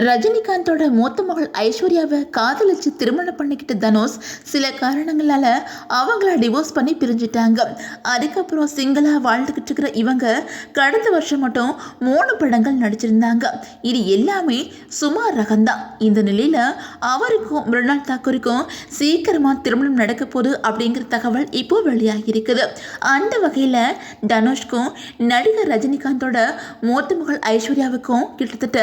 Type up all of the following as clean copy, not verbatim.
ரஜினிகாந்தோட மூத்த மகள் ஐஸ்வர்யாவை காதலிச்சு திருமணம் பண்ணிக்கிட்ட தனுஷ் சில காரணங்களால அவங்கள டிவோர்ஸ் பண்ணி பிரிஞ்சுட்டாங்க. அதுக்கப்புறம் சிங்கிளா வாழ்ந்துக்கிட்டு இருக்கிற இவங்க கடந்த வருஷம் மட்டும் 3 படங்கள் நடிச்சிருந்தாங்க. இது எல்லாமே சுமார் ரகம்தான். இந்த நிலையில அவருக்கும் மிருணால் தாக்கூருக்கும் சீக்கிரமா திருமணம் நடக்க போகுது அப்படிங்கிற தகவல் இப்போ வெளியாகி இருக்குது. அந்த வகையில் தனுஷ்க்கும் நடிகர் ரஜினிகாந்தோட மூத்த மகள் ஐஸ்வர்யாவுக்கும் கிட்டத்தட்ட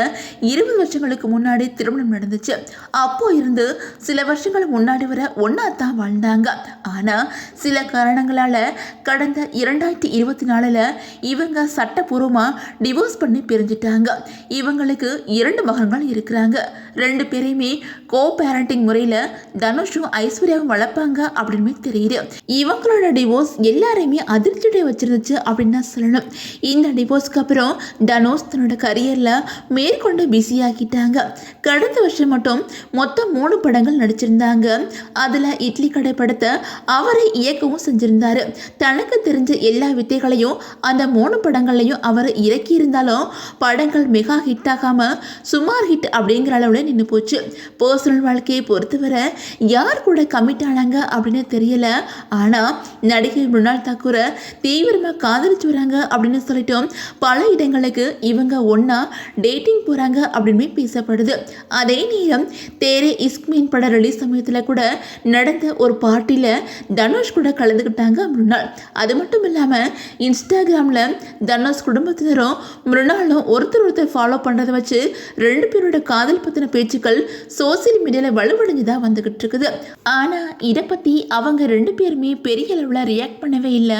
20 வருஷங்களுக்கு முன்னாடி திருமணம் நடந்துச்சு. அப்போ இருந்து சில வருஷங்கள் முன்னாடி வர ஒன்னா தான் வாழ்ந்தாங்க. ஆனா சில காரணங்களால கடந்த 2024 இவங்க சட்டப்பூர்வமா டிவோர்ஸ் பண்ணி பிரிஞ்சிட்டாங்க. இவங்களுக்கு 2 மகன்கள் இருக்கிறாங்க. 2 பேரையுமே கோ பேரண்டிங் முறையில் தனுஷும் ஐஸ்வர்யாவும் வளர்ப்பாங்க அப்படின்னு தெரியுது. இவங்களோட டிவோர்ஸ் எல்லாரையுமே அதிர்ச்சியுடைய வச்சிருந்துச்சு அப்படின்னு தான் சொல்லணும். இந்த டிவோர்ஸ்க்கு அப்புறம் தனுஷ் தன்னோட கரியர்ல மேற்கொண்டு பிஸியாகிட்டாங்க. கடந்த வருஷம் மட்டும் மொத்தம் 3 படங்கள் நடிச்சிருந்தாங்க. அதுல இட்லி கடை படத்தை அவரை இயக்கவும் செஞ்சிருந்தாரு. தனக்கு தெரிஞ்ச எல்லா வித்தைகளையும் அந்த 3 படங்கள்லையும் அவர் இறக்கி இருந்தாலும் படங்கள் மெகா ஹிட் ஆகாம சுமார் ஹிட் அப்படிங்கிற அளவுல நின்று போச்சு. பர்சனல் வாழ்க்கையை பொறுத்தவரை யார் கூட கமிட் ஆனாங்க அப்படின்னு தெரியல. ஆனா நடிகை மிருணால் தாக்கூரை தீவிரமா காதலிச்சு வராங்க அப்படின்னு சொல்லிட்டோம். பல இடங்களுக்கு இவங்க ஒன்னா டேட்டிங் போறாங்க அப்படின்னு பேசப்படுது. அதே நேரம் தேரே இஸ்க்மீன் பட ரிலீஸ் சமயத்தில் கூட நடந்த ஒரு பார்ட்டியில் தனுஷ் கூட கலந்துக்கிட்டாங்க மிருணால். அது மட்டும் இல்லாமல் இன்ஸ்டாகிராமில் தனுஷ் குடும்பத்தினரும் மிருணாலும் ஒருத்தர் ஃபாலோ பண்ணுறதை வச்சு 2 பேரோட காதல் பற்றின பேச்சுக்கள் சோசியல் மீடியாவில் வலுவடைஞ்சுதான் வந்துக்கிட்டு இருக்குது. ஆனால் இதை பற்றி அவங்க 2 பேருமே பெரிய அளவில் ரியாக்ட் பண்ணவே இல்லை.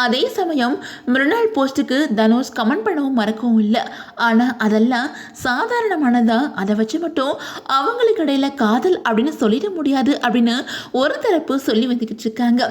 அதே சமயம் மிருணால் போஸ்ட்டுக்கு தனுஷ் கமெண்ட் பண்ணவும் மறக்கவும் இல்லை. ஆனால் அதெல்லாம் சாதாரணமானதா, அதை வச்சு மட்டும் அவங்களுக்கு இடையில காதல் அப்படின்னு சொல்லிட முடியாது அப்படின்னு ஒரு தரப்பு சொல்லி வந்துக்கிட்டு இருக்காங்க.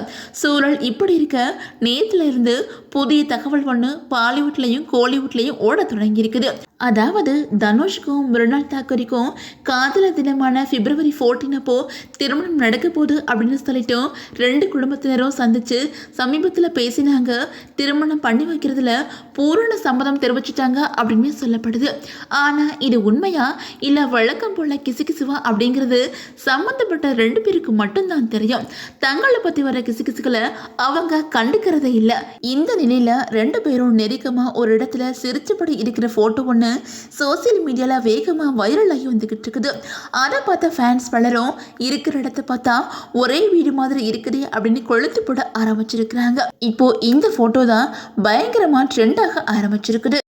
சூழல் இப்படி இருக்க நேத்துல இருந்து புதிய தகவல் ஒன்று பாலிவுட்லையும் கோலிவுட்லையும் ஓட தொடங்கி இருக்குது. அதாவது தனுஷ்க்கும் மிருணால் தாக்கூருக்கும் காதலர் தினமான February 14 அப்போ திருமணம் நடக்க போகுது அப்படின்னு சொல்லிட்டு 2 குடும்பத்தினரும் சந்திச்சு சமீபத்தில் பேசினாங்க. திருமணம் பண்ணி வைக்கிறதுல பூரண சம்மதம் தெரிவிச்சிட்டாங்க அப்படின்னு சொல்லப்படுது. ஆனால் இது உண்மையா இல்லை வழக்கம் போல கிசுகிசுவா அப்படிங்கிறது சம்மந்தப்பட்ட 2 பேருக்கு மட்டும்தான் தெரியும். தங்களை பற்றி வர கிசுகிசுகளை அவங்க கண்டுக்கிறதே இல்லை. இந்த நிலையில 2 பேரும் நெருக்கமாக ஒரு இடத்துல சிரிச்சபடி இருக்கிற போட்டோ ஒன்று சோசியல் மீடியால வேகமா வைரல் ஆகி வந்துகிட்டு இருக்குது. அதை பார்த்த ஃபேன்ஸ் பலரும் இருக்கிற இடத்த பார்த்தா ஒரே வீடு மாதிரி இருக்குது அப்படின்னு கொளுத்து போட ஆரம்பிச்சிருக்கிறாங்க. இப்போ இந்த போட்டோ தான் பயங்கரமா ட்ரெண்ட் ஆக ஆரம்பிச்சிருக்குது.